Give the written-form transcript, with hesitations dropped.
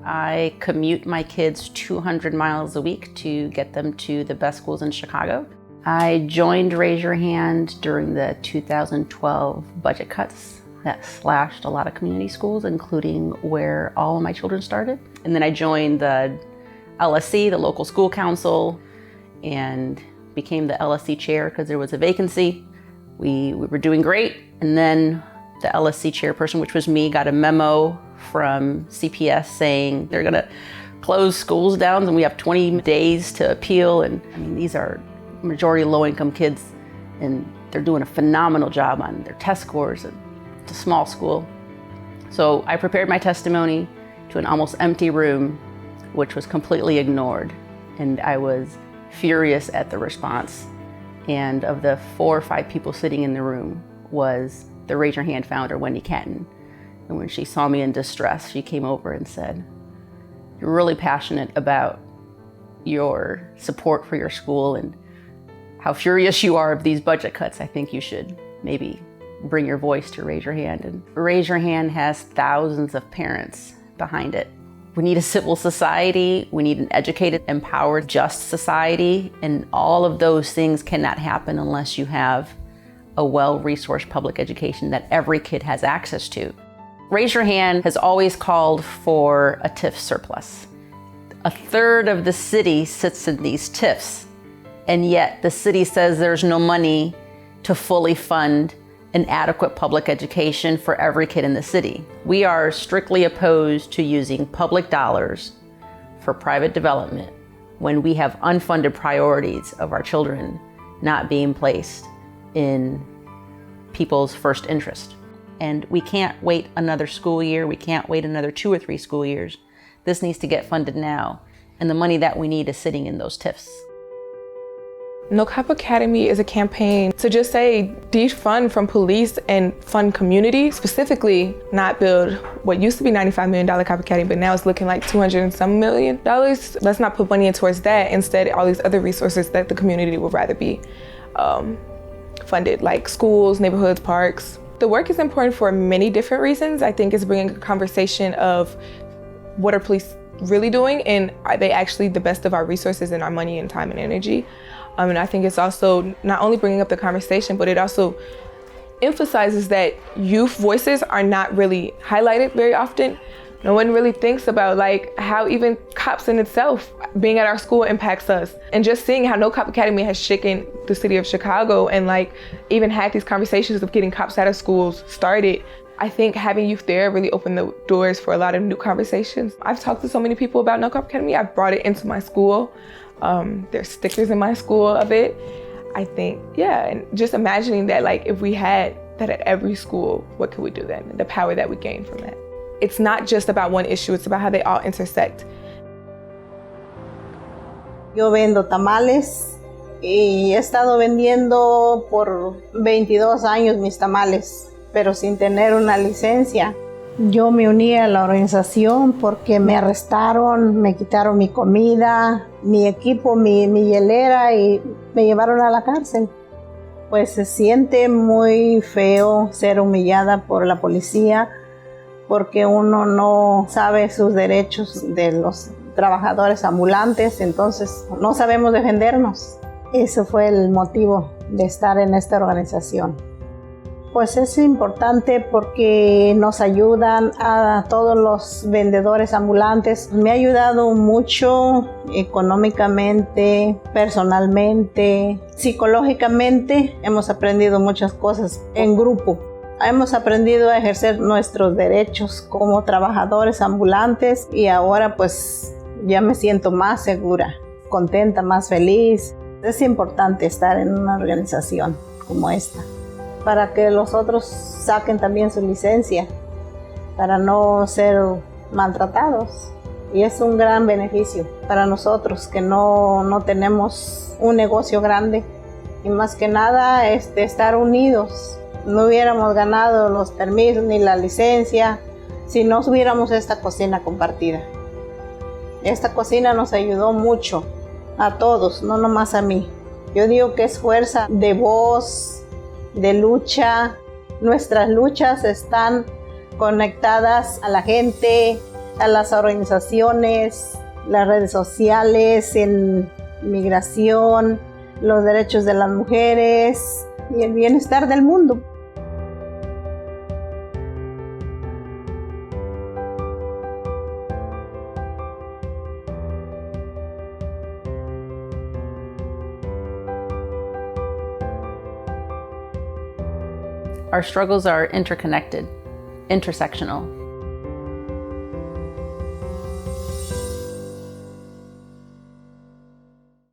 I commute my kids 200 miles a week to get them to the best schools in Chicago. I joined Raise Your Hand during the 2012 budget cuts that slashed a lot of community schools, including where all of my children started. And then I joined the LSC, the local school council, and became the LSC chair because there was a vacancy. We were doing great. And then the LSC chairperson, which was me, got a memo from CPS saying they're gonna close schools down and we have 20 days to appeal. And I mean, these are majority low-income kids and they're doing a phenomenal job on their test scores. And it's a small school. So I prepared my testimony to an almost empty room, which was completely ignored. And I was furious at the response. And of the 4 or 5 people sitting in the room was the Raise Your Hand founder, Wendy Catton. And when she saw me in distress, she came over and said, "You're really passionate about your support for your school and how furious you are of these budget cuts. I think you should maybe bring your voice to Raise Your Hand." And Raise Your Hand has thousands of parents behind it. We need a civil society, we need an educated, empowered, just society, and all of those things cannot happen unless you have a well-resourced public education that every kid has access to. Raise Your Hand has always called for a TIF surplus. A third of the city sits in these TIFs, and yet the city says there's no money to fully fund an adequate public education for every kid in the city. We are strictly opposed to using public dollars for private development when we have unfunded priorities of our children not being placed in people's first interest. And we can't wait another school year. We can't wait another 2 or 3 school years. This needs to get funded now. And the money that we need is sitting in those TIFs. No Cop Academy is a campaign to just say defund from police and fund community, specifically not build what used to be $95 million Cop Academy, but now it's looking like $200 and some million. Let's not put money in towards that. Instead, all these other resources that the community would rather be funded, like schools, neighborhoods, parks. The work is important for many different reasons. I think it's bringing a conversation of what are police really doing and are they actually the best of our resources and our money and time and energy. And I think it's also not only bringing up the conversation, but it also emphasizes that youth voices are not really highlighted very often. No one really thinks about like how even cops in itself being at our school impacts us. And just seeing how No Cop Academy has shaken the city of Chicago and like even had these conversations of getting cops out of schools started. I think having youth there really opened the doors for a lot of new conversations. I've talked to so many people about No Cop Academy. I've brought it into my school. There's stickers in my school of it. I think, yeah, and just imagining that like if we had that at every school, what could we do then? The power that we gain from that. It's not just about one issue, it's about how they all intersect. Yo vendo tamales y he estado vendiendo por 22 años mis tamales, pero sin tener una licencia. Yo me uní a la organización porque me arrestaron, me quitaron mi comida, mi equipo, mi hielera y me llevaron a la cárcel. Pues se siente muy feo ser humillada por la policía porque uno no sabe sus derechos de los trabajadores ambulantes, entonces no sabemos defendernos. Ese fue el motivo de estar en esta organización. Pues es importante porque nos ayudan a todos los vendedores ambulantes. Me ha ayudado mucho económicamente, personalmente, psicológicamente. Hemos aprendido muchas cosas en grupo. Hemos aprendido a ejercer nuestros derechos como trabajadores ambulantes y ahora pues ya me siento más segura, contenta, más feliz. Es importante estar en una organización como esta, para que los otros saquen también su licencia, para no ser maltratados. Y es un gran beneficio para nosotros que no tenemos un negocio grande. Y más que nada, estar unidos. No hubiéramos ganado los permisos ni la licencia si no hubiéramos esta cocina compartida. Esta cocina nos ayudó mucho a todos, no nomás a mí. Yo digo que es fuerza de voz, de lucha. Nuestras luchas están conectadas a la gente a las organizaciones, las redes sociales, en migración, los derechos de las mujeres y el bienestar del mundo. Our struggles are interconnected, intersectional.